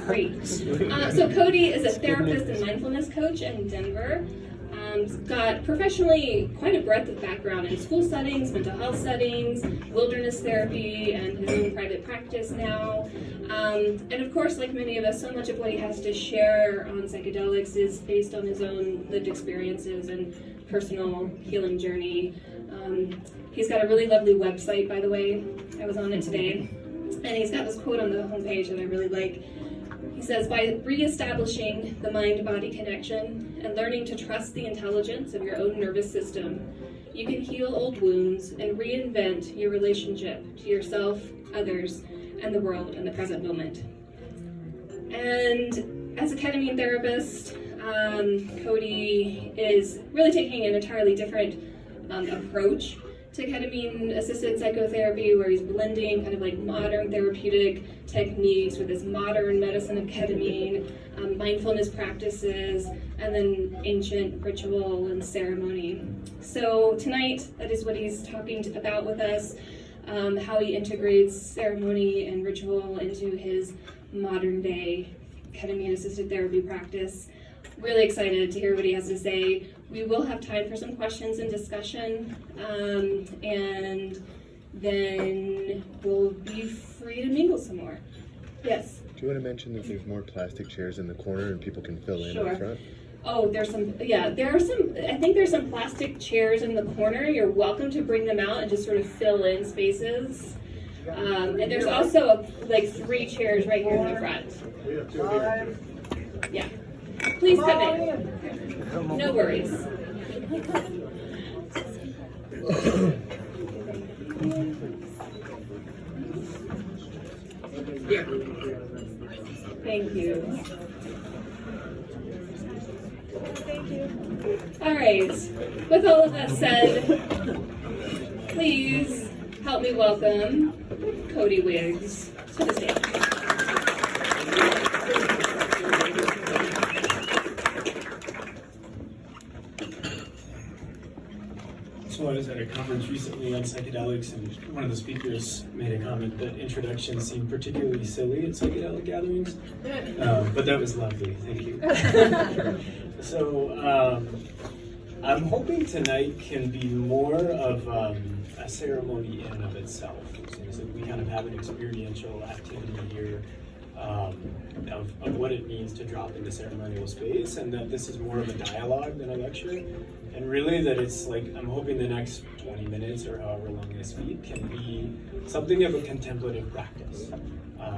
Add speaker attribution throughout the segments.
Speaker 1: Great. So Cody is a therapist and mindfulness coach in Denver. Got professionally quite a breadth of background in school settings, mental health settings, wilderness therapy, and his own private practice now. And of course, like many of us, so much of what he has to share on psychedelics is based on his own lived experiences and personal healing journey. He's got a really lovely website, by the way. I was on it today. And he's got this quote on the homepage that I really like. He says, by reestablishing the mind-body connection and learning to trust the intelligence of your own nervous system, you can heal old wounds and reinvent your relationship to yourself, others, and the world in the present moment. And as a ketamine therapist, Cody is really taking an entirely different approach to ketamine-assisted psychotherapy, where he's blending kind of like modern therapeutic techniques with this modern medicine of ketamine, mindfulness practices, and then ancient ritual and ceremony. So tonight, that is what he's talking about with us, how he integrates ceremony and ritual into his modern-day ketamine-assisted therapy practice. Really excited to hear what he has to say. We will have time for some questions and discussion, and then we'll be free to mingle some more. Yes?
Speaker 2: Do you want to mention that there's more plastic chairs in the corner and people can fill in up front?
Speaker 1: Oh, there are some, I think there's some plastic chairs in the corner. You're welcome to bring them out and just sort of fill in spaces. And there's also like 3 chairs right here in the front.
Speaker 3: We have 2 here.
Speaker 1: Yeah. Please come in. No worries. Here. Thank you. Thank you. All right. With all of that said, please help me welcome Cody Wiggs to the stage.
Speaker 4: So I was at a conference recently on psychedelics, and one of the speakers made a comment that introductions seem particularly silly at psychedelic gatherings, but that was lovely, thank you. So I'm hoping tonight can be more of a ceremony in and of itself. It seems that we kind of have an experiential activity here of what it means to drop into ceremonial space, and that this is more of a dialogue than a lecture. And really that it's like, I'm hoping the next 20 minutes or however long I speak can be something of a contemplative practice.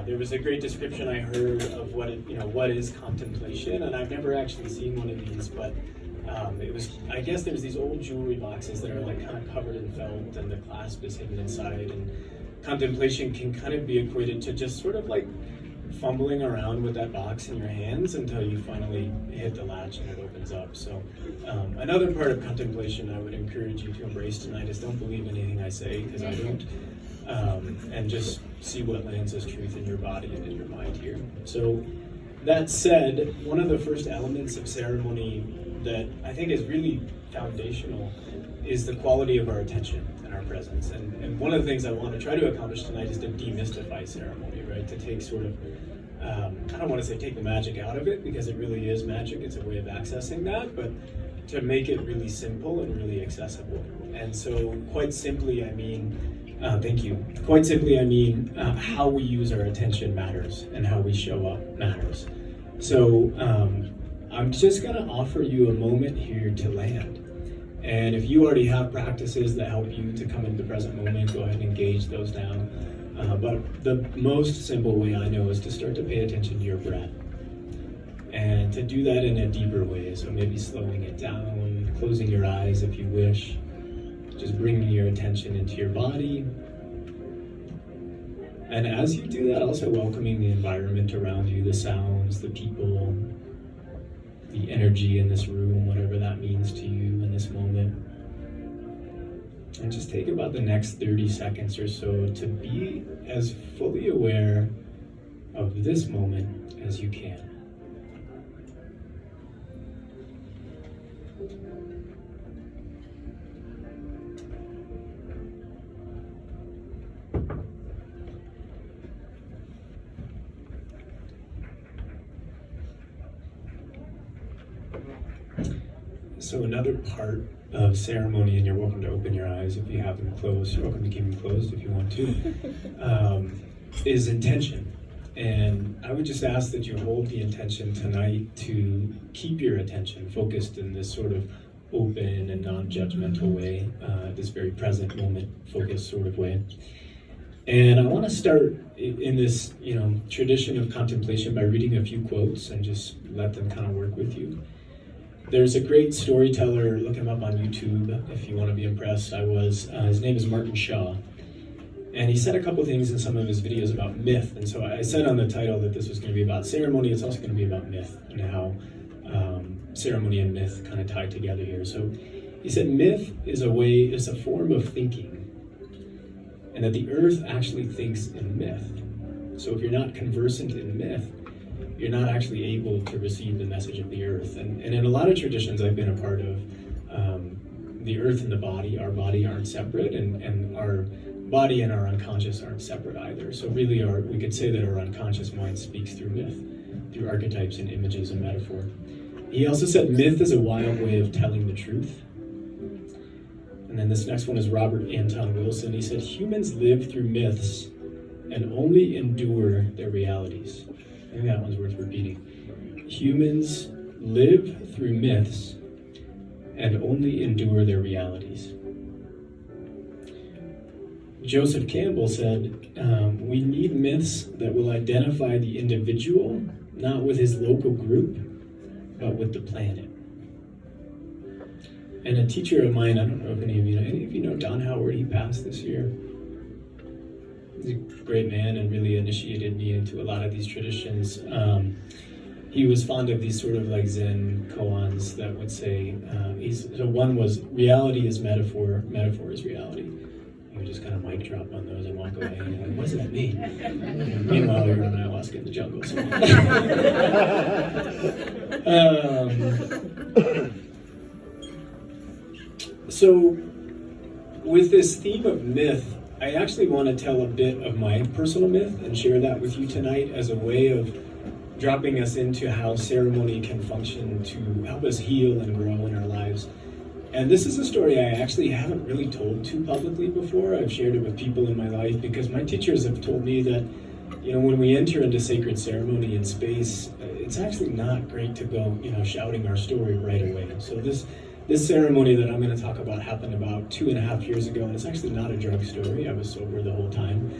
Speaker 4: There was a great description I heard of what is contemplation, and I've never actually seen one of these, but I guess there's these old jewelry boxes that are like kind of covered in felt and the clasp is hidden inside, and contemplation can kind of be equated to just sort of like fumbling around with that box in your hands until you finally hit the latch and it opens up. So another part of contemplation I would encourage you to embrace tonight is don't believe anything I say, because I don't, and just see what lands as truth in your body and in your mind here. So that said, one of the first elements of ceremony that I think is really foundational is the quality of our attention and our presence. And one of the things I want to try to accomplish tonight is to demystify ceremony, right? To take sort of, I don't want to say take the magic out of it, because it really is magic, it's a way of accessing that, but to make it really simple and really accessible. And so quite simply, I mean, thank you. Quite simply, I mean, how we use our attention matters and how we show up matters. So I'm just gonna offer you a moment here to land. And if you already have practices that help you to come into the present moment, go ahead and engage those now. But the most simple way I know is to start to pay attention to your breath. And to do that in a deeper way, so maybe slowing it down, closing your eyes if you wish, just bringing your attention into your body. And as you do that, also welcoming the environment around you, the sounds, the people, the energy in this room, whatever that means to you in this moment. And just take about the next 30 seconds or so to be as fully aware of this moment as you can. So another part of ceremony, and you're welcome to open your eyes if you have them closed, you're welcome to keep them closed if you want to, is intention. And I would just ask that you hold the intention tonight to keep your attention focused in this sort of open and non-judgmental way, this very present moment focused sort of way. And I want to start in this, tradition of contemplation by reading a few quotes and just let them kind of work with you. There's a great storyteller, look him up on YouTube if you want to be impressed. His name is Martin Shaw. And he said a couple things in some of his videos about myth. And so I said on the title that this was going to be about ceremony. It's also going to be about myth and how ceremony and myth kind of tie together here. So he said myth is a form of thinking. And that the earth actually thinks in myth. So if you're not conversant in myth, you're not actually able to receive the message of the earth. And in a lot of traditions I've been a part of, the earth and the body, our body aren't separate, and our body and our unconscious aren't separate either. So really we could say that our unconscious mind speaks through myth, through archetypes and images and metaphor. He also said myth is a wild way of telling the truth. And then this next one is Robert Anton Wilson. He said, humans live through myths and only endure their realities. I think that one's worth repeating. Humans live through myths and only endure their realities. Joseph Campbell said, we need myths that will identify the individual, not with his local group, but with the planet. And a teacher of mine, I don't know if any of you know Don Howard. He passed this year. He's a great man and really initiated me into a lot of these traditions. He was fond of these sort of like Zen koans that would say, so one was, reality is metaphor, metaphor is reality. He would just kind of mic drop on those and walk away. And like, what does that mean? And meanwhile, we were on ayahuasca in the jungle. So with this theme of myth, I actually want to tell a bit of my personal myth and share that with you tonight as a way of dropping us into how ceremony can function to help us heal and grow in our lives. And this is a story I actually haven't really told too publicly before. I've shared it with people in my life because my teachers have told me that, when we enter into sacred ceremony in space, it's actually not great to go, shouting our story right away. So this ceremony that I'm going to talk about happened about 2.5 years ago, and it's actually not a drug story. I was sober the whole time.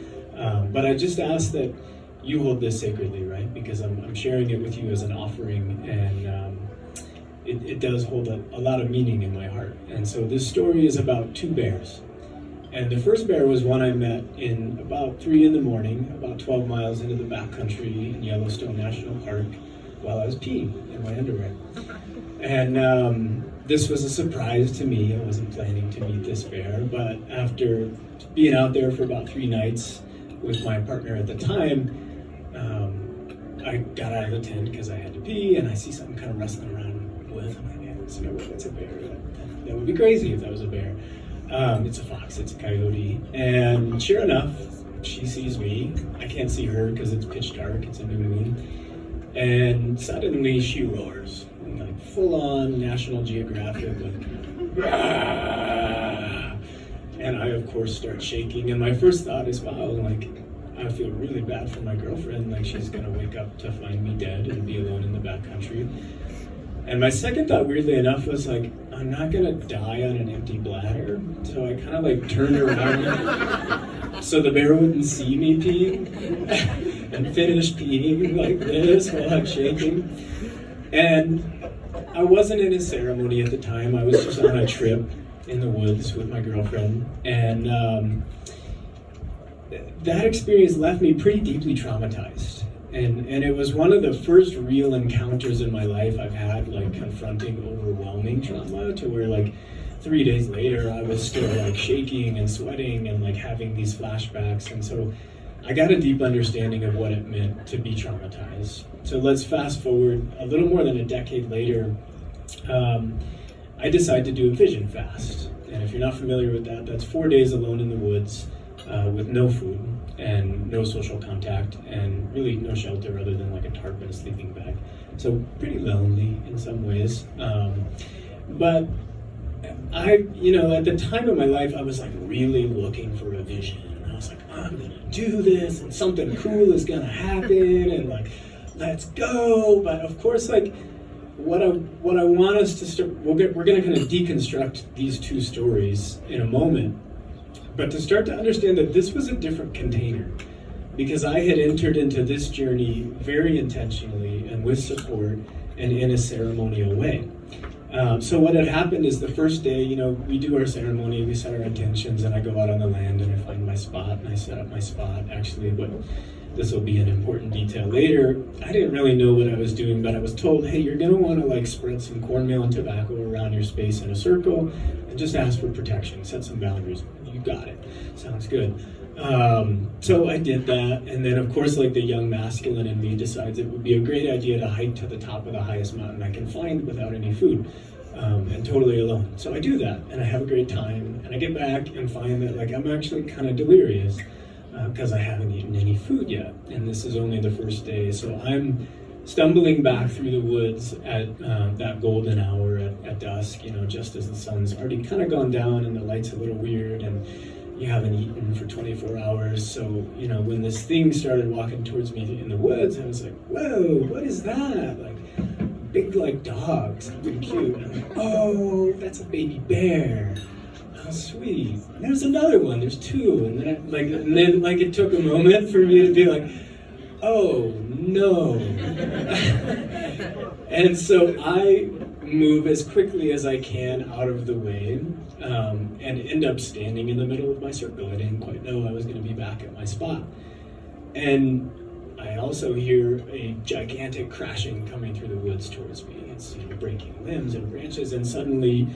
Speaker 4: But I just ask that you hold this sacredly, right? Because I'm sharing it with you as an offering, and it does hold a lot of meaning in my heart. And so this story is about 2 bears. And the first bear was one I met in about 3 a.m, about 12 miles into the backcountry in Yellowstone National Park, while I was peeing in my underwear. And this was a surprise to me. I wasn't planning to meet this bear, but after being out there for about 3 nights with my partner at the time, I got out of the tent because I had to pee, and I see something kind of rustling around in the woods. I'm like, man, there's no way that's a bear. That would be crazy if that was a bear. It's a fox, it's a coyote. And sure enough, she sees me. I can't see her because it's pitch dark, it's a new moon. And suddenly she roars, like full-on National Geographic, like, Rah! And I, of course, start shaking. And my first thought is, wow, like, I feel really bad for my girlfriend. Like, she's gonna wake up to find me dead and be alone in the backcountry. And my second thought, weirdly enough, was like, I'm not gonna die on an empty bladder. So I kind of like turned around so the bear wouldn't see me peeing and finished peeing like this while I'm shaking. And I wasn't in a ceremony at the time. I was just on a trip in the woods with my girlfriend. And that experience left me pretty deeply traumatized. And it was one of the first real encounters in my life I've had, like, confronting overwhelming trauma, to where, like, 3 days later, I was still, like, shaking and sweating and, like, having these flashbacks. And so I got a deep understanding of what it meant to be traumatized. So let's fast forward a little more than a decade later. I decided to do a vision fast. And if you're not familiar with that, that's 4 days alone in the woods with no food. and no social contact, and really no shelter other than like a tarp and a sleeping bag. So pretty lonely in some ways. But at the time of my life, I was like really looking for a vision. And I was like, I'm gonna do this, and something cool is gonna happen, and like, let's go. But of course, like, what I want us to start, we're gonna kind of deconstruct these two stories in a moment. But to start to understand that this was a different container, because I had entered into this journey very intentionally and with support and in a ceremonial way. So what had happened is the first day, we do our ceremony, we set our intentions, and I go out on the land and I find my spot and I set up my spot. Actually, but this will be an important detail later. I didn't really know what I was doing, but I was told, hey, you're gonna wanna like spread some cornmeal and tobacco around your space in a circle and just ask for protection, set some boundaries. You got it, sounds good. So I did that, and then of course, like the young masculine in me decides it would be a great idea to hike to the top of the highest mountain I can find without any food, and totally alone. So I do that, and I have a great time, and I get back and find that like I'm actually kind of delirious because I haven't eaten any food yet, and this is only the first day. So I'm stumbling back through the woods at that golden hour at dusk, just as the sun's already kind of gone down and the light's a little weird, and you haven't eaten for 24 hours. So, when this thing started walking towards me in the woods, I was like, whoa, what is that? Like, big like dogs, really cute. And I'm like, oh, that's a baby bear. Oh, sweet. And there's another one, there's two. And then it took a moment for me to be like, oh, no. And so I move as quickly as I can out of the way, and end up standing in the middle of my circle. I didn't quite know I was going to be back at my spot. And I also hear a gigantic crashing coming through the woods towards me. It's breaking limbs and branches, and suddenly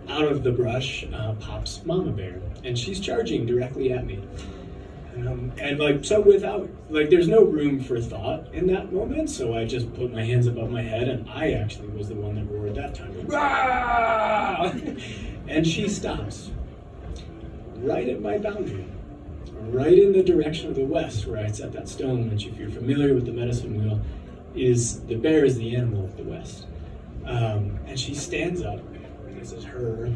Speaker 4: out of the brush pops Mama Bear, and she's charging directly at me. So without, there's no room for thought in that moment, so I just put my hands above my head, and I actually was the one that roared that time. Rah! And she stops right at my boundary, right in the direction of the west where I set that stone, which, if you're familiar with the medicine wheel, is the bear is the animal of the west. And she stands up, this is her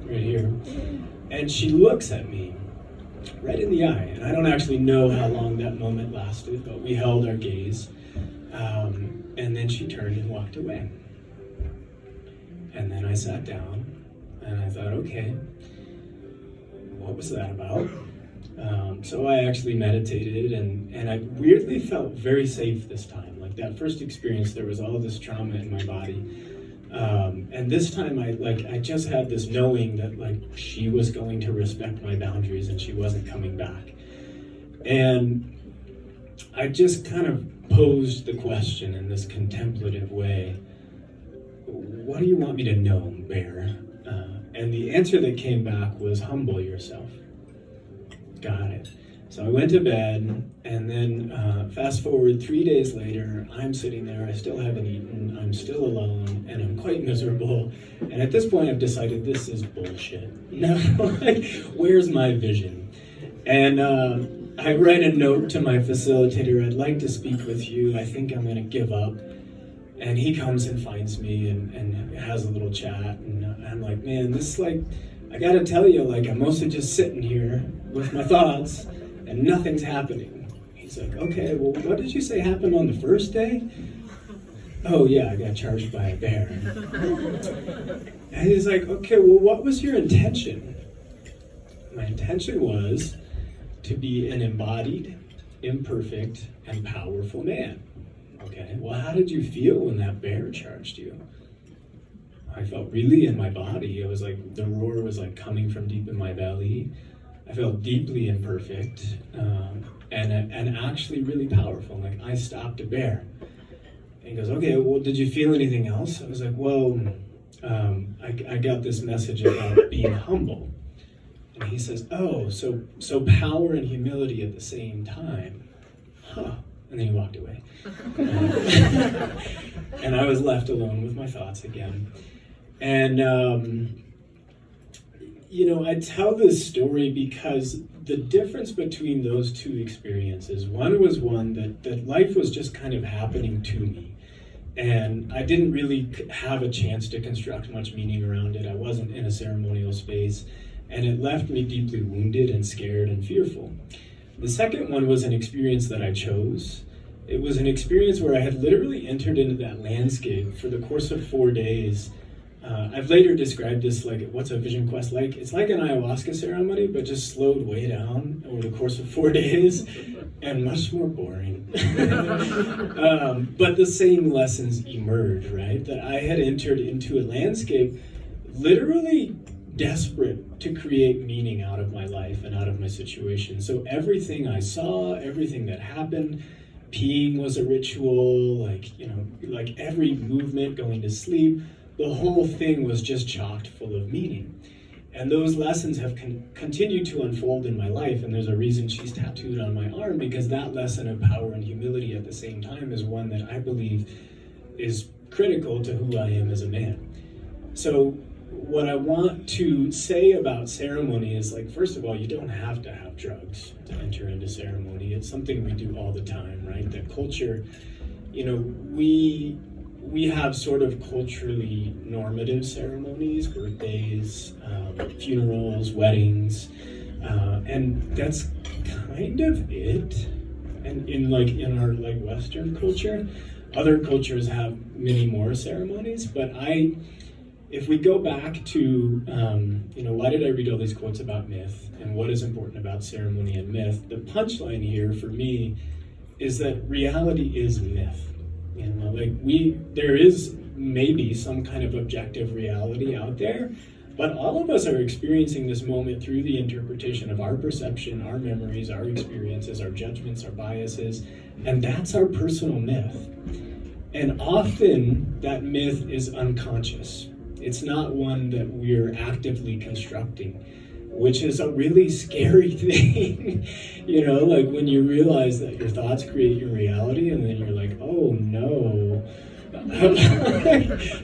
Speaker 4: right here, and she looks at me right in the eye, and I don't actually know how long that moment lasted, but we held our gaze, and then she turned and walked away. And then I sat down, and I thought, okay, what was that about? So I actually meditated, and I weirdly felt very safe this time. Like that first experience, there was all this trauma in my body. And this time I just had this knowing that she was going to respect my boundaries and she wasn't coming back. And I just kind of posed the question in this contemplative way, what do you want me to know, Bear? And the answer that came back was humble yourself. Got it. So I went to bed, and then fast forward 3 days later, I'm sitting there, I still haven't eaten, I'm still alone, and I'm quite miserable. And at this point, I've decided this is bullshit. No, where's my vision? And I write a note to my facilitator, I'd like to speak with you, I think I'm gonna give up. And he comes and finds me and has a little chat, and I'm like, man, this is I gotta tell you, I'm mostly just sitting here with my thoughts, and nothing's happening. He's like, okay, well, what did you say happened on the first day? Oh yeah, I got charged by a bear. And he's like, okay, well, what was your intention? My intention was to be an embodied, imperfect, and powerful man. Okay, well, how did you feel when that bear charged you? I felt really in my body. It was like the roar was coming from deep in my belly. I felt deeply imperfect, and actually really powerful. I stopped a bear. And he goes, okay, well, did you feel anything else? I was like, well, I got this message about being humble. And he says, oh, so power and humility at the same time. Huh. And then he walked away. And I was left alone with my thoughts again. And I tell this story because the difference between those two experiences, one was one that life was just kind of happening to me. And I didn't really have a chance to construct much meaning around it. I wasn't in a ceremonial space, and it left me deeply wounded and scared and fearful. The second one was an experience that I chose. It was an experience where I had literally entered into that landscape for the course of 4 days. I've later described this like, what's a vision quest like? It's like an ayahuasca ceremony, but just slowed way down over the course of 4 days and much more boring. But the same lessons emerged, right? That I had entered into a landscape literally desperate to create meaning out of my life and out of my situation. So everything I saw, everything that happened, peeing was a ritual, like every movement, going to sleep, the whole thing was just chocked full of meaning. And those lessons have continued to unfold in my life, and there's a reason she's tattooed on my arm, because that lesson of power and humility at the same time is one that I believe is critical to who I am as a man. So what I want to say about ceremony is, like, first of all, you don't have to have drugs to enter into ceremony. It's something we do all the time, right? That culture, we have sort of culturally normative ceremonies, birthdays, funerals, weddings, and that's kind of it. And in our Western culture, other cultures have many more ceremonies. But if we go back to, why did I read all these quotes about myth and what is important about ceremony and myth? The punchline here for me is that reality is myth. There is maybe some kind of objective reality out there, but all of us are experiencing this moment through the interpretation of our perception, our memories, our experiences, our judgments, our biases, and that's our personal myth. And often that myth is unconscious. It's not one that we're actively constructing, which is a really scary thing. When you realize that your thoughts create your reality, and then you're like, oh no,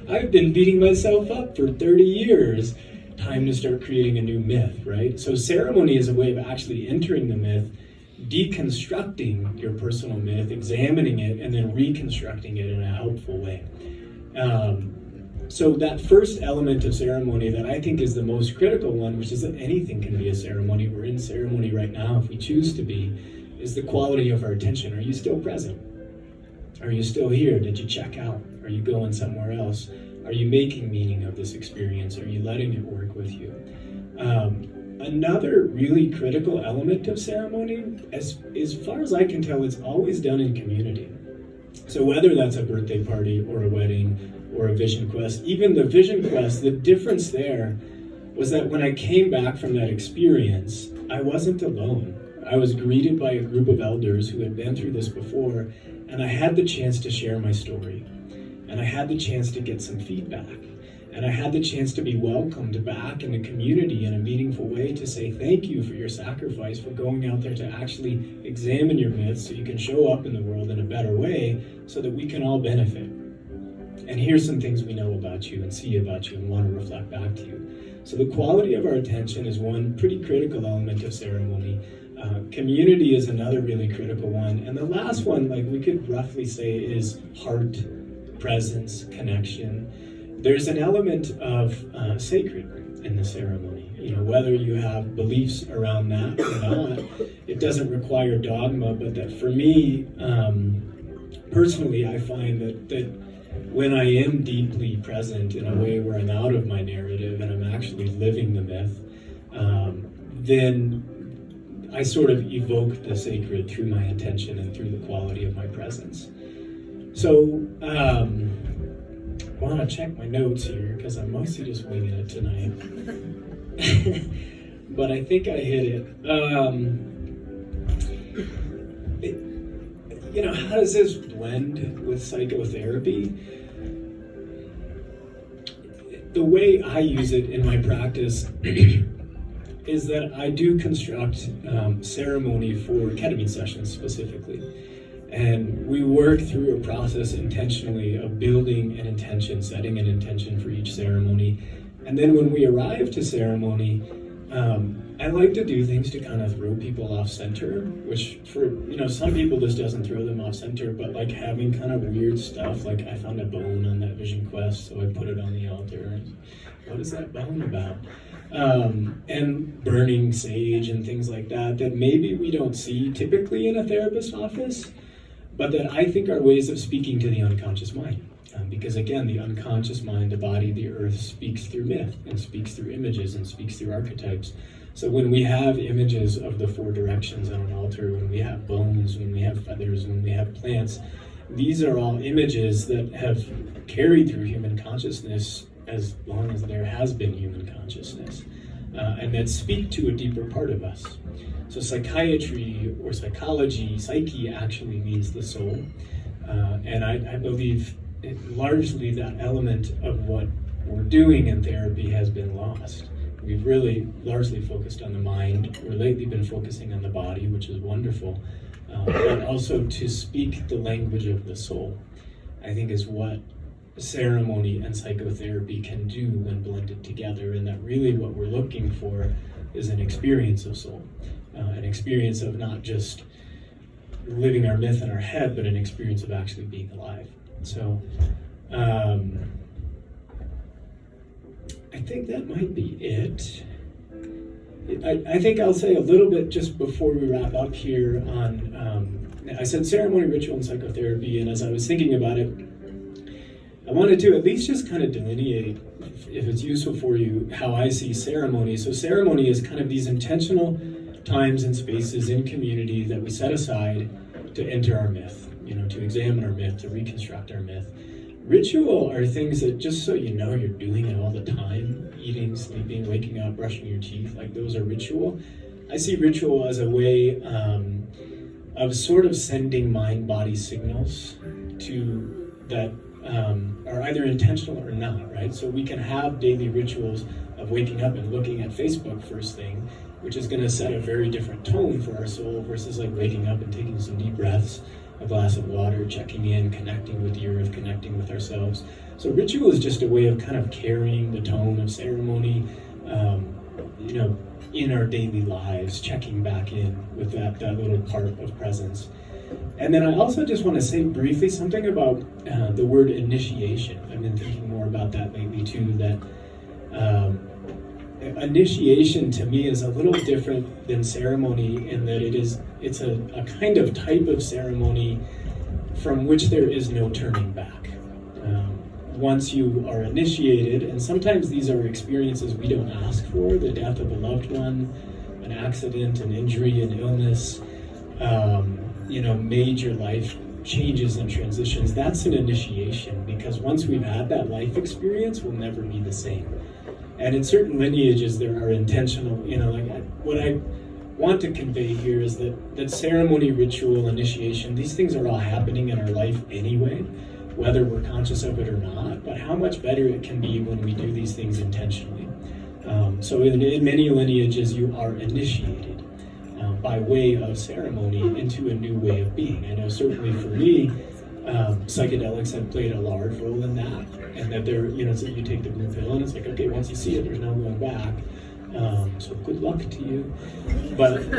Speaker 4: I've been beating myself up for 30 years. Time to start creating a new myth, right? So ceremony is a way of actually entering the myth, deconstructing your personal myth, examining it, and then reconstructing it in a helpful way. So that first element of ceremony that I think is the most critical one, which is that anything can be a ceremony, we're in ceremony right now if we choose to be, is the quality of our attention. Are you still present? Are you still here? Did you check out? Are you going somewhere else? Are you making meaning of this experience? Are you letting it work with you? Another really critical element of ceremony, as far as I can tell, it's always done in community. So whether that's a birthday party or a wedding or a vision quest, even the vision quest, the difference there was that when I came back from that experience, I wasn't alone. I was greeted by a group of elders who had been through this before, and I had the chance to share my story. And I had the chance to get some feedback. And I had the chance to be welcomed back in the community in a meaningful way, to say thank you for your sacrifice, for going out there to actually examine your myths so you can show up in the world in a better way so that we can all benefit. And here's some things we know about you and see about you and want to reflect back to you. So the quality of our attention is one pretty critical element of ceremony. Community is another really critical one. And the last one, we could roughly say, is heart, presence, connection. There's an element of sacred in the ceremony. Whether you have beliefs around that or not, it doesn't require dogma, but that for me, personally, I find that when I am deeply present in a way where I'm out of my narrative and I'm actually living the myth, then I sort of evoke the sacred through my attention and through the quality of my presence. So, I want to check my notes here because I'm mostly just winging it tonight. But I think I hit it. How does this blend with psychotherapy? The way I use it in my practice is that I do construct ceremony for ketamine sessions specifically. And we work through a process intentionally of building an intention, setting an intention for each ceremony, And then when we arrive to ceremony, I like to do things to kind of throw people off center, which for, some people this doesn't throw them off center, but like having kind of weird stuff, like I found a bone on that vision quest, so I put it on the altar. What is that bone about? And burning sage and things like that maybe we don't see typically in a therapist office, but that I think are ways of speaking to the unconscious mind. Because again, the unconscious mind, the body, the earth speaks through myth and speaks through images and speaks through archetypes. So when we have images of the four directions on an altar, when we have bones, when we have feathers, when we have plants, these are all images that have carried through human consciousness as long as there has been human consciousness, and that speak to a deeper part of us. So psychiatry or psychology, psyche actually means the soul, and I believe largely that element of what we're doing in therapy has been lost. We've really largely focused on the mind. We're lately been focusing on the body, which is wonderful, but also to speak the language of the soul, I think is what ceremony and psychotherapy can do when blended together, and that really what we're looking for is an experience of soul, an experience of not just living our myth in our head, but an experience of actually being alive. So I think that might be it. I think I'll say a little bit just before we wrap up here on, I said ceremony, ritual, and psychotherapy, and as I was thinking about it, I wanted to at least just kind of delineate, if it's useful for you, how I see ceremony. So ceremony is kind of these intentional times and spaces in community that we set aside to enter our myth, to examine our myth, to reconstruct our myth. Ritual are things that, just so you know, you're doing it all the time, eating, sleeping, waking up, brushing your teeth, like those are ritual. I see ritual as a way of sort of sending mind-body signals to that are either intentional or not, right? So we can have daily rituals of waking up and looking at Facebook first thing, which is going to set a very different tone for our soul versus like waking up and taking some deep breaths, a glass of water, checking in, connecting with the earth, connecting with ourselves. So ritual is just a way of kind of carrying the tone of ceremony, in our daily lives, checking back in with that little part of presence. And then I also just want to say briefly something about the word initiation. I've been thinking more about that lately too, that initiation to me is a little different than ceremony in that it's a kind of type of ceremony from which there is no turning back. Once you are initiated, and sometimes these are experiences we don't ask for, the death of a loved one, an accident, an injury, an illness, major life changes and transitions, that's an initiation, because once we've had that life experience, we'll never be the same. And in certain lineages, there are intentional, what I want to convey here is that ceremony, ritual, initiation, these things are all happening in our life anyway, whether we're conscious of it or not, but how much better it can be when we do these things intentionally. So in many lineages, you are initiated by way of ceremony into a new way of being. I know certainly for me, psychedelics have played a large role in that, and that so you take the blue pill and it's like, okay, once you see it, there's no going back. So good luck to you. But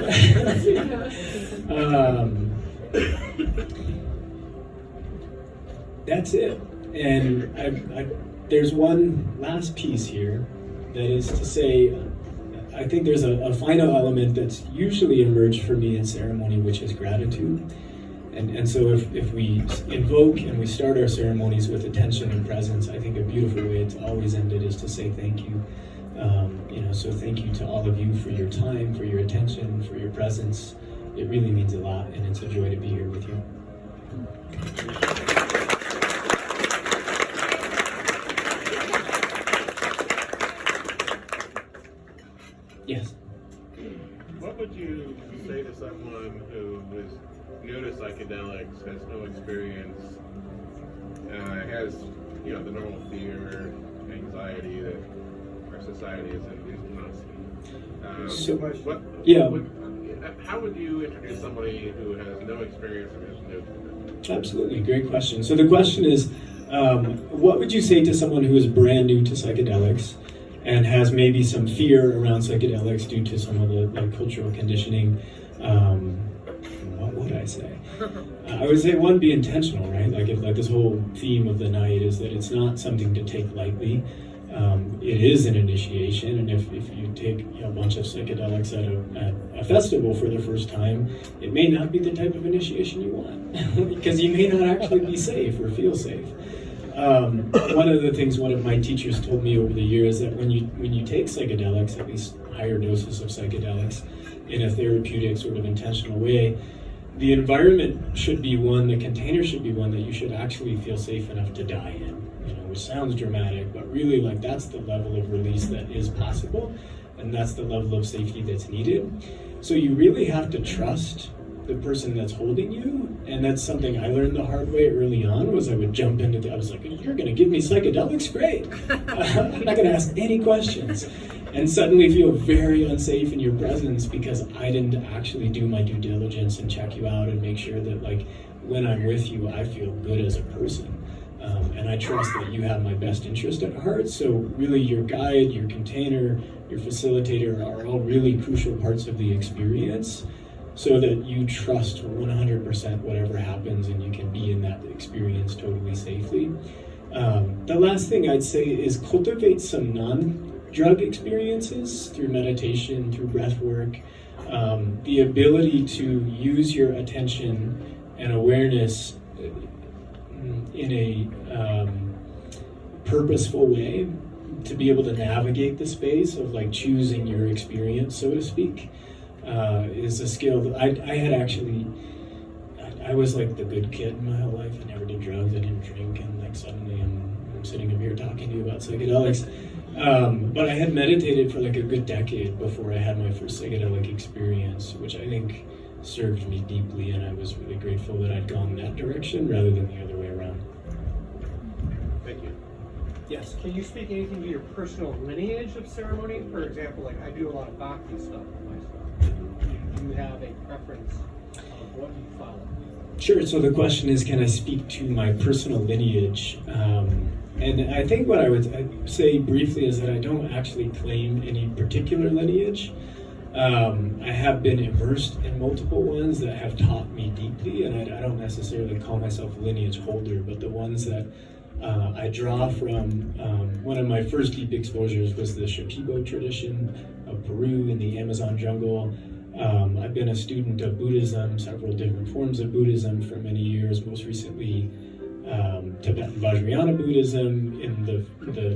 Speaker 4: that's it. And there's one last piece here that is to say, I think there's a final element that's usually emerged for me in ceremony, which is gratitude. And so if we invoke and we start our ceremonies with attention and presence, I think a beautiful way it's always ended is to say thank you. So thank you to all of you for your time, for your attention, for your presence. It really means a lot, and it's a joy to be here with you. Yes.
Speaker 3: What would you say to someone who is new to psychedelics, has no experience, has the normal fear, anxiety that our society is constant? How would you introduce somebody who has no experience and is new to this?
Speaker 4: Absolutely, great question. So the question is, what would you say to someone who is brand new to psychedelics and has maybe some fear around psychedelics due to some of the cultural conditioning, what would I say? I would say one, be intentional, right? Like this whole theme of the night is that it's not something to take lightly. It is an initiation, and if you take a bunch of psychedelics at a festival for the first time, it may not be the type of initiation you want, because you may not actually be safe or feel safe. One of the things one of my teachers told me over the years that when you take psychedelics, at least higher doses of psychedelics, in a therapeutic sort of intentional way, the environment should be one, the container should be one that you should actually feel safe enough to die in. Which sounds dramatic, but really that's the level of release that is possible, and that's the level of safety that's needed. So you really have to trust the person that's holding you, and that's something I learned the hard way early on. Was I would jump into I was like, you're going to give me psychedelics? Great. I'm not going to ask any questions. And suddenly feel very unsafe in your presence because I didn't actually do my due diligence and check you out and make sure that when I'm with you, I feel good as a person. And I trust that you have my best interest at heart. So really your guide, your container, your facilitator are all really crucial parts of the experience, so that you trust 100% whatever happens and you can be in that experience totally safely. The last thing I'd say is cultivate some non-drug experiences through meditation, through breath work, the ability to use your attention and awareness in a purposeful way to be able to navigate the space of choosing your experience, so to speak, is a skill that I had actually. I was the good kid in my whole life. I never did drugs, I didn't drink, and suddenly I'm sitting up here talking to you about psychedelics. But I had meditated for a good decade before I had my first psychedelic experience, which I think served me deeply, and I was really grateful that I'd gone that direction rather than the other way around.
Speaker 3: Thank you.
Speaker 5: Yes. Can you speak anything to your personal lineage of ceremony? For example, I do a lot of bhakti stuff with my stuff. Do you have a preference of what you follow?
Speaker 4: Sure. So the question is, can I speak to my personal lineage? And I think what I would say briefly is that I don't actually claim any particular lineage. I have been immersed in multiple ones that have taught me deeply, and I don't necessarily call myself a lineage holder, but the ones that I draw from, one of my first deep exposures was the Shipibo tradition of Peru in the Amazon jungle. I've been a student of Buddhism, several different forms of Buddhism for many years, most recently Tibetan Vajrayana Buddhism in the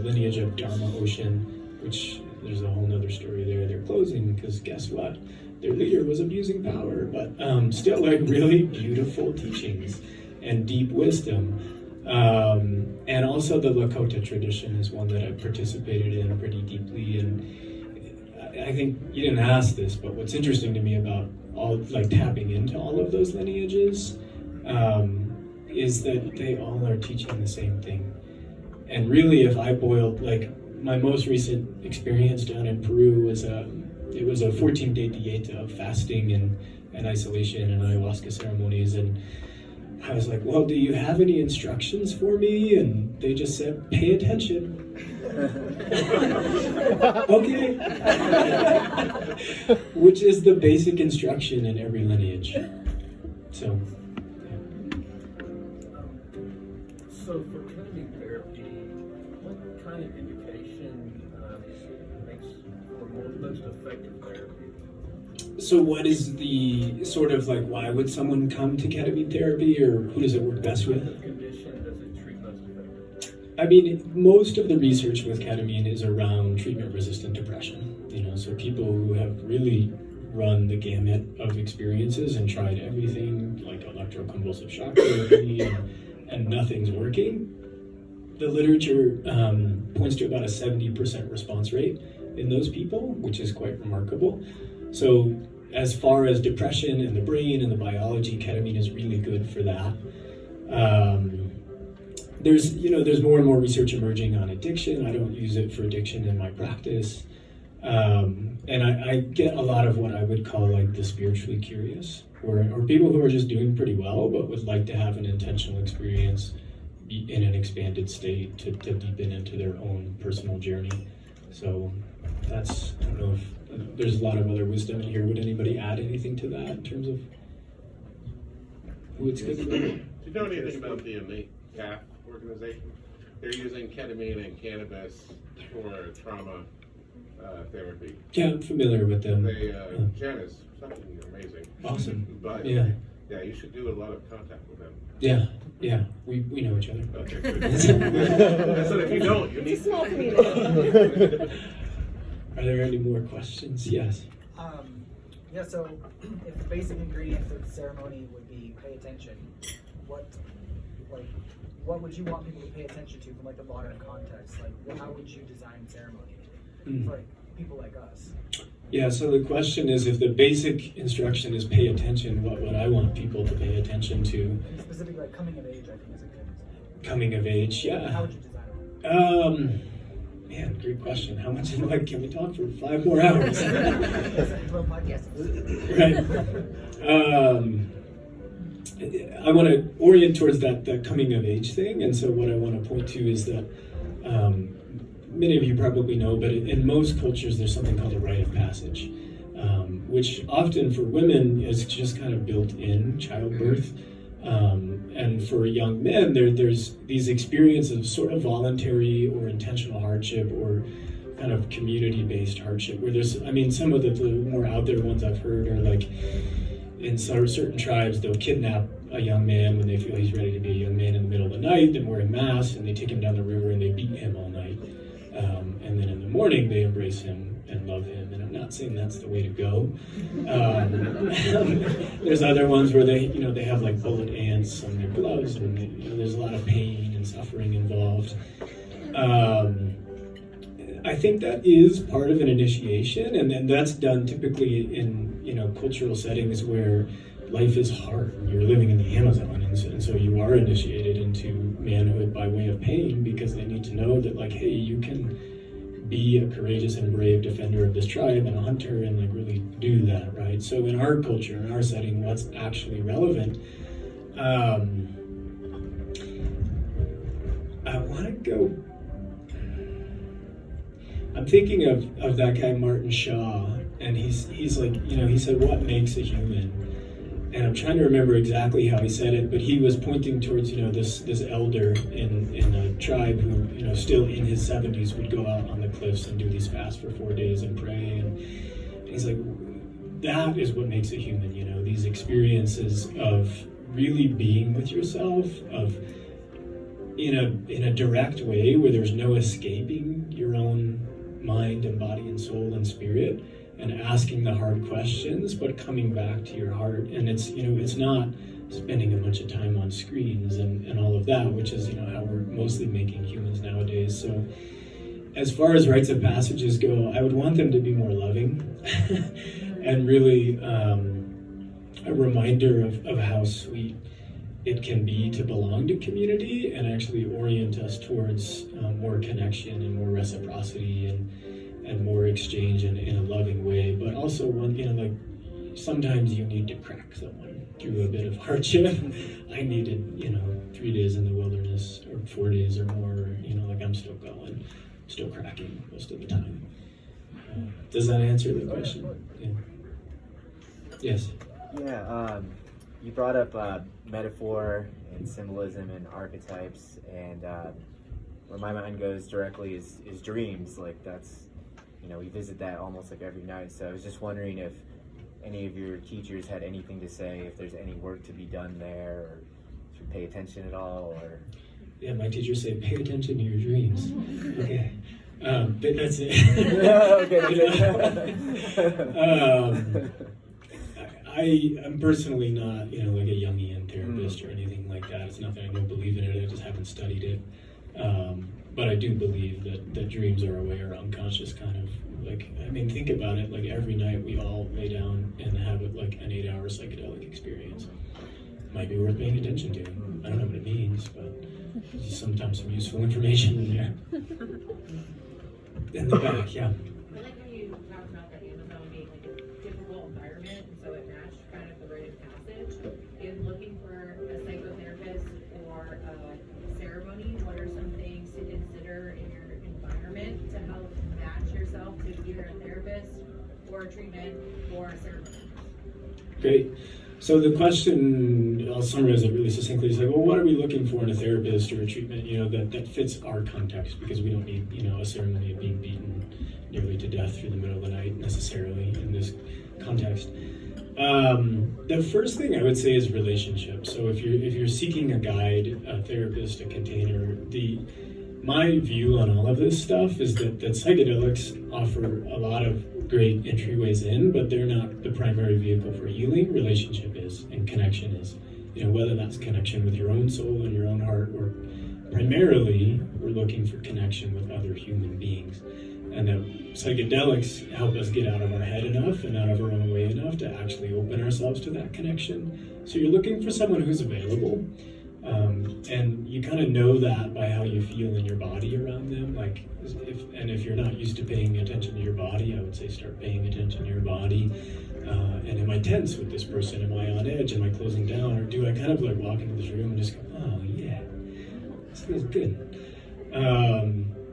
Speaker 4: lineage of Dharma Ocean, which there's a whole nother story there. They're closing because guess what? Their leader was abusing power, but still really beautiful teachings and deep wisdom. And also the Lakota tradition is one that I've participated in pretty deeply. And I think you didn't ask this, but what's interesting to me about all tapping into all of those lineages is that they all are teaching the same thing. And really, if I boiled my most recent experience down in Peru was it was a 14-day dieta of fasting and isolation and ayahuasca ceremonies, and I was like, well, do you have any instructions for me? And they just said, pay attention. Okay. Which is the basic instruction in every lineage. So,
Speaker 6: So for ketamine therapy, what kind of indication makes for most effective therapy?
Speaker 4: So what is the sort of why would someone come to ketamine therapy, or who does it work best with?
Speaker 6: What condition does it treat most effectively?
Speaker 4: I mean, most of the research with ketamine is around treatment-resistant depression. So people who have really run the gamut of experiences and tried everything, like electroconvulsive shock therapy, and nothing's working. The literature points to about a 70% response rate in those people, which is quite remarkable. So as far as depression and the brain and the biology, ketamine is really good for that. There's more and more research emerging on addiction. I don't use it for addiction in my practice. And I get a lot of what I would call the spiritually curious, or people who are just doing pretty well but would like to have an intentional experience in an expanded state to deepen into their own personal journey. So that's, I don't know if there's a lot of other wisdom in here. Would anybody add anything to that in terms of who it's good for?
Speaker 3: Do you know anything about the Innate CAF organization? They're using ketamine and cannabis for trauma therapy.
Speaker 4: Yeah, I'm familiar with them.
Speaker 3: They, Jen is something amazing.
Speaker 4: Awesome.
Speaker 3: But
Speaker 4: Yeah.
Speaker 3: yeah, you should do a lot of contact with them.
Speaker 4: Yeah, yeah, we know each other.
Speaker 3: Okay, good. I said if you don't, you need.
Speaker 1: It's a small community.
Speaker 4: Are there any more questions? Yes.
Speaker 7: Yeah, so if the basic ingredient for the ceremony would be pay attention, what would you want people to pay attention to from like the modern context? Like, how would you design ceremony for like, people like us?
Speaker 4: Yeah, so the question is, if the basic instruction is pay attention, what would I want people to pay attention to?
Speaker 7: And specifically, like coming of age, I think is a good example.
Speaker 4: Coming of age, yeah.
Speaker 7: How would you design it?
Speaker 4: Man, great question. How much can we talk for 5 more hours?
Speaker 7: Well, podcast.
Speaker 4: Right. I want to orient towards that coming of age thing, and so what I want to point to is that many of you probably know, but in most cultures there's something called a rite of passage, which often for women is just kind of built in childbirth. And for young men, there's these experiences of sort of voluntary or intentional hardship or kind of community-based hardship, where there's, I mean, some of the more out there ones I've heard are like, in certain tribes, they'll kidnap a young man when they feel he's ready to be a young man in the middle of the night, then wear a mask, and they take him down the river and they beat him all night. And then in the morning, they embrace him and love him. And I'm not saying that's the way to go. There's other ones where they have like bullet ants on their gloves, and there's a lot of pain and suffering involved. I think that is part of an initiation, and then that's done typically in cultural settings where life is hard. You're living in the Amazon, and so you are initiated into manhood by way of pain, because they need to know that, like, hey, you can be a courageous and brave defender of this tribe and a hunter and like really do that, right? So in our culture, in our setting, what's actually relevant? I want to go. I'm thinking of that guy Martin Shaw, and he's like, he said, what makes a human? And I'm trying to remember exactly how he said it, but he was pointing towards, this elder in a tribe who, still in his 70s would go out on the cliffs and do these fasts for 4 days and pray. And he's like, that is what makes a human, these experiences of really being with yourself, of in a direct way where there's no escaping your own mind and body and soul and spirit, and asking the hard questions, but coming back to your heart. And it's, it's not spending a bunch of time on screens and all of that, which is, how we're mostly making humans nowadays. So as far as rites of passages go, I would want them to be more loving and really a reminder of how sweet it can be to belong to community and actually orient us towards more connection and more reciprocity and more exchange in a loving way. But also, sometimes you need to crack someone through a bit of hardship. I needed, 3 days in the wilderness or 4 days or more, I'm still going, still cracking most of the time. Does that answer the question? Yeah. Yes.
Speaker 8: Yeah, you brought up metaphor and symbolism and archetypes, and where my mind goes directly is dreams. Like that's, we visit that almost like every night. So I was just wondering if any of your teachers had anything to say, if there's any work to be done there, or should pay attention at all, or...
Speaker 4: Yeah, my teachers say, pay attention to your dreams. Okay. But that's it. I'm personally not, like a Jungian therapist or anything like that. It's not that I don't believe in it, I just haven't studied it. But I do believe that dreams are a way our unconscious kind of, think about it, every night we all lay down and have an 8-hour psychedelic experience. Might be worth paying attention to. I don't know what it means, but there's sometimes some useful information in there. In the back, yeah.
Speaker 9: I like how you talked about the Amazon being a difficult environment, and so it matched kind of the rite of passage. In looking for a psychotherapist or a ceremony, what are some things to consider in your environment to help match or a treatment or a ceremony.
Speaker 4: Great. So the question, I'll summarize it really succinctly, is like, well, what are we looking for in a therapist or a treatment, that fits our context? Because we don't need, a ceremony of being beaten nearly to death through the middle of the night necessarily in this context. The first thing I would say is relationship. So if you're seeking a guide, a therapist, a container, my view on all of this stuff is that psychedelics offer a lot of great entryways in, but they're not the primary vehicle for healing. Relationship is, and connection is. Whether that's connection with your own soul and your own heart, or primarily we're looking for connection with other human beings. And that psychedelics help us get out of our head enough and out of our own way enough to actually open ourselves to that connection. So you're looking for someone who's available. And you kind of know that by how you feel in your body around them. Like, if you're not used to paying attention to your body, I would say start paying attention to your body. And am I tense with this person? Am I on edge? Am I closing down? Or do I kind of like walk into this room and just go, oh yeah, this feels good.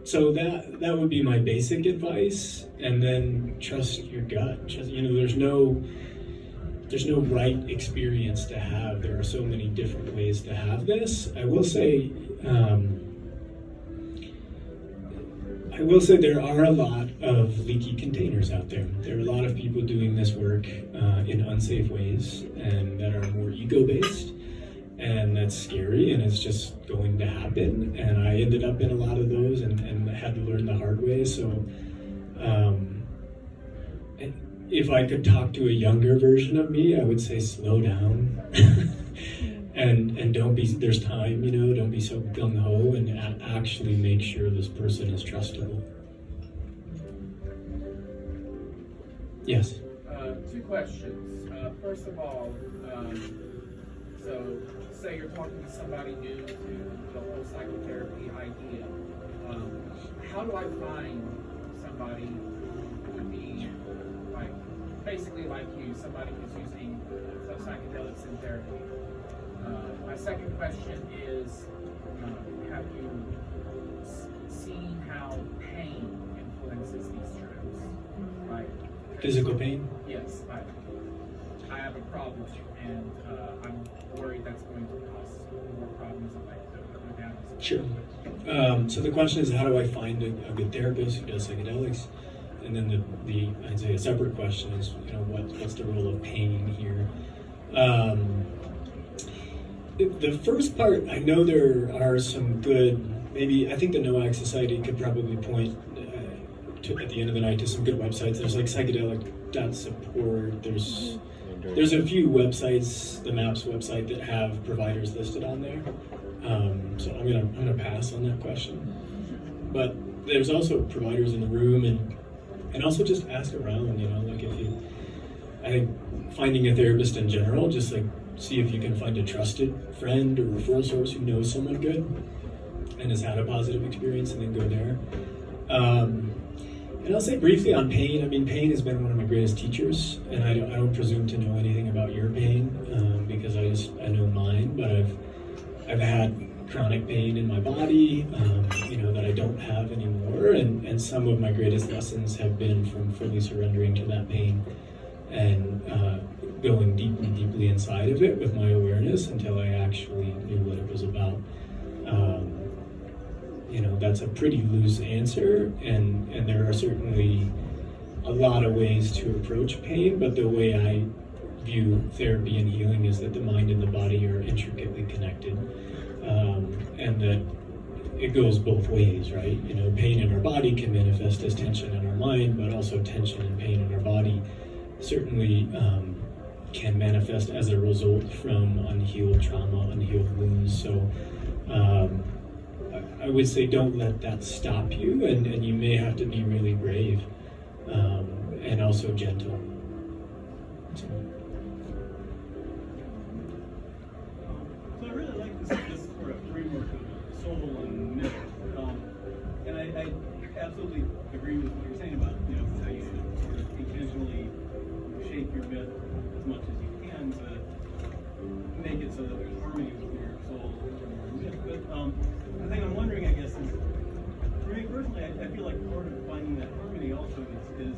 Speaker 4: So that would be my basic advice. And then trust your gut. There's no right experience to have. There are so many different ways to have this. I will say there are a lot of leaky containers out there. There are a lot of people doing this work in unsafe ways and that are more ego-based. And that's scary, and it's just going to happen. And I ended up in a lot of those and had to learn the hard way. So if I could talk to a younger version of me, I would say slow down. and don't be, there's time, don't be so gung-ho, and actually make sure this person is trustable. Yes?
Speaker 10: Two questions. First of all, so say you're talking to somebody new to the whole psychotherapy idea. How do I find somebody who would be basically like you, somebody who's using psychedelics in therapy? My second question is, have you seen how pain influences these trips?
Speaker 4: Physical pain?
Speaker 10: Yes, I have a problem, and I'm worried that's going to cause more problems in life.
Speaker 4: Sure. So the question is, how do I find a good therapist who does psychedelics? And then I'd say a separate question is, what's the role of pain here? The first part, I know there are some good, I think the NOAC Society could probably point at the end of the night to some good websites. There's like psychedelic.support. There's a few websites, the MAPS website, that have providers listed on there. So I'm gonna pass on that question. But there's also providers in the room, and also just ask around. I think finding a therapist in general, just see if you can find a trusted friend or referral source who knows someone good and has had a positive experience, and then go there. And I'll say briefly on pain. Pain has been one of my greatest teachers, and I don't presume to know anything about your pain because I know mine. But I've had chronic pain in my body, that I don't have anymore, and some of my greatest lessons have been from fully surrendering to that pain and going deeply inside of it with my awareness until I actually knew what it was about. That's a pretty loose answer, and there are certainly a lot of ways to approach pain, but the way I view therapy and healing is that the mind and the body are intricately connected, and that it goes both ways, right? Pain in our body can manifest as tension in our mind, but also tension and pain in our body certainly can manifest as a result from unhealed trauma, unhealed wounds. So I would say don't let that stop you, and you may have to be really brave and also gentle.
Speaker 11: So I really like this sort of framework of soul and myth, and I absolutely agree with what you're saying about how you sort of intentionally shape your myth as much as you can to make it so that there's harmony with your soul and your myth. But the thing I'm wondering, I guess, is for me personally, I feel like part of finding that harmony also is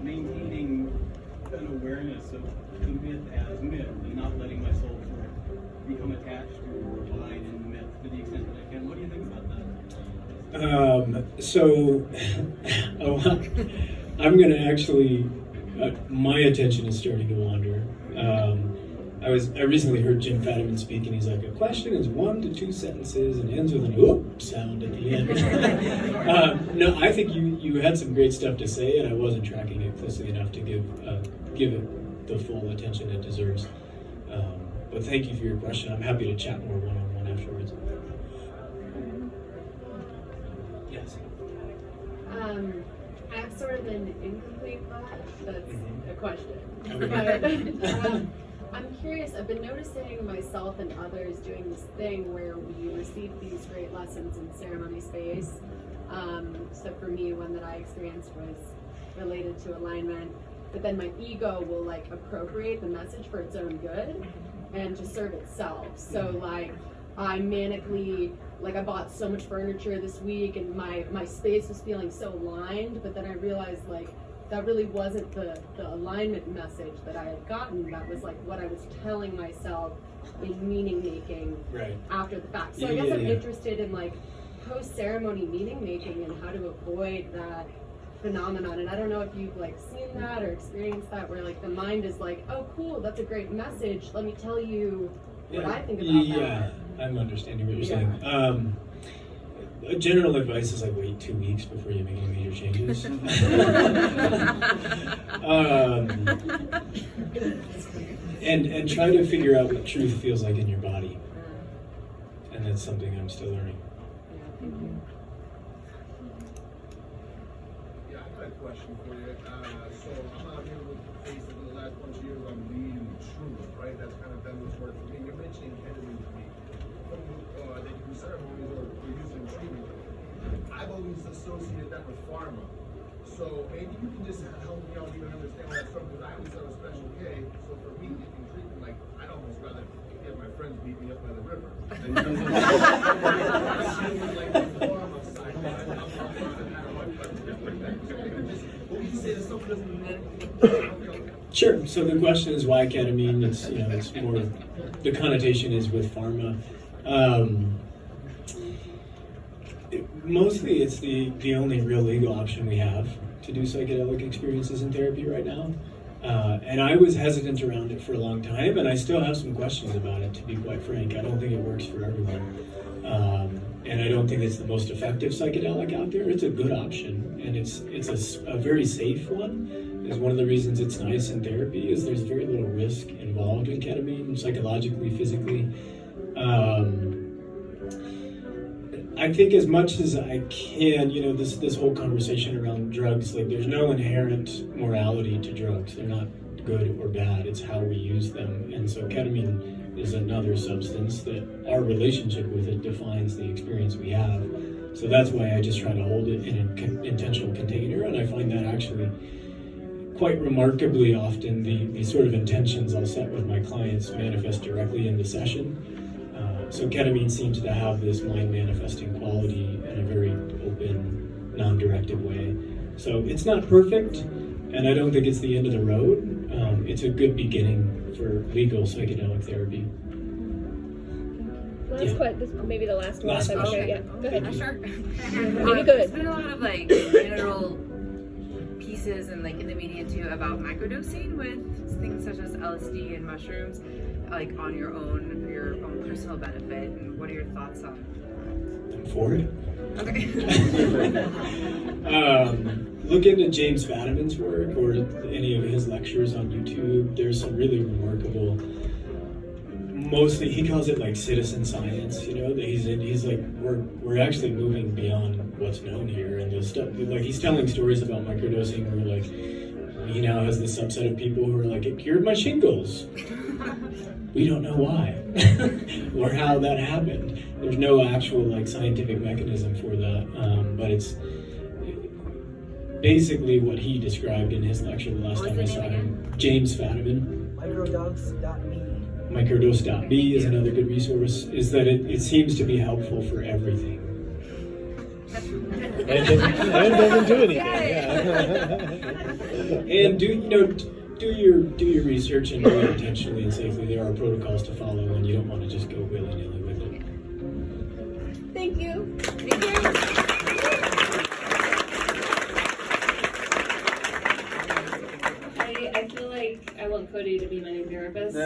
Speaker 11: maintaining myth and not letting my soul sort of become attached or abide in the myth to the extent that I can. What do you think about that?
Speaker 4: I'm going to actually, my attention is starting to wander. I recently heard Jim Fadiman speak, and he's like, a question is 1 to 2 sentences and ends with an oop sound at the end. No, I think you had some great stuff to say, and I wasn't tracking it closely enough to give it the full attention it deserves. But thank you for your question. I'm happy to chat more one-on-one afterwards. Yes.
Speaker 12: I have sort of an incomplete thought that's a question.
Speaker 4: Okay.
Speaker 12: But I'm curious, I've been noticing myself and others doing this thing where we receive these great lessons in ceremony space. So for me, one that I experienced was related to alignment, but then my ego will like appropriate the message for its own good and to serve itself. So like I manically, like I bought so much furniture this week and my space was feeling so aligned, but then I realized like that really wasn't the alignment message that I had gotten. That was like what I was telling myself in meaning making after the fact. So I guess I'm interested in like post-ceremony meaning making and how to avoid that phenomenon. And I don't know if you've like seen that or experienced that where like the mind is like, oh cool, that's a great message. Let me tell you what I think about that.
Speaker 4: Yeah, I'm understanding what you're saying. General advice is like wait 2 weeks before you make any major changes. And try to figure out what truth feels like in your body. And that's something I'm still learning.
Speaker 13: Yeah, I've got a question for you. So I'm out here with basically the last bunch of years I'm leading truth, right? That's kind of been what's worked for me. You're mentioning ketamine to me. They do ceremonies or using treatment. I've always associated that with pharma. So maybe you can just help me out even understand all that stuff, because I always thought it was Special K. So for me, getting treatment, like I'd almost rather have my friends beat me up by the river. Like the pharma side, what would you say to someone who doesn't?
Speaker 4: Sure. So the question is why ketamine? It's it's more the connotation is with pharma. Mostly it's the only real legal option we have to do psychedelic experiences in therapy right now. And I was hesitant around it for a long time, and I still have some questions about it, to be quite frank. I don't think it works for everyone. And I don't think it's the most effective psychedelic out there. It's a good option, and it's a very safe one. Is one of the reasons it's nice in therapy is there's very little risk involved in ketamine, psychologically, physically. I think as much as I can, this whole conversation around drugs, like there's no inherent morality to drugs. They're not good or bad. It's how we use them. And so ketamine is another substance that our relationship with it defines the experience we have. So that's why I just try to hold it in an intentional container. And I find that actually quite remarkably often the sort of intentions I'll set with my clients manifest directly in the session. So ketamine seems to have this mind manifesting quality in a very open, non-directed way. So it's not perfect, and I don't think it's the end of the road. It's a good beginning for legal psychedelic therapy.
Speaker 1: This may be the last one.
Speaker 4: Last question.
Speaker 1: Okay, yeah. Go ahead.
Speaker 14: Sure.
Speaker 1: Maybe good.
Speaker 14: There's been a lot of like general pieces and like in the media too about microdosing with things such as LSD and mushrooms, like on your own for your own personal benefit. And what are your thoughts on that?
Speaker 4: I'm for it.
Speaker 14: Okay.
Speaker 4: Look into James Fadiman's work or any of his lectures on YouTube. There's some really remarkable. Mostly, he calls it like citizen science. He's like we're actually moving beyond what's known here, and the stuff like he's telling stories about microdosing where like he now has this subset of people who are like, it cured my shingles. We don't know why or how that happened. There's no actual like scientific mechanism for that, but it's basically what he described in his lecture the last time I saw him. James Fadiman.
Speaker 7: Microdose.me.
Speaker 4: Microdose.me is another good resource. Is that it seems to be helpful for everything.
Speaker 2: And doesn't do anything. Yeah.
Speaker 4: And do do your research and do it intentionally and safely. There are protocols to follow, and you don't want to just go willy-nilly with it.
Speaker 1: Thank you.
Speaker 14: Thank you.
Speaker 1: I feel like I want Cody to be my new therapist.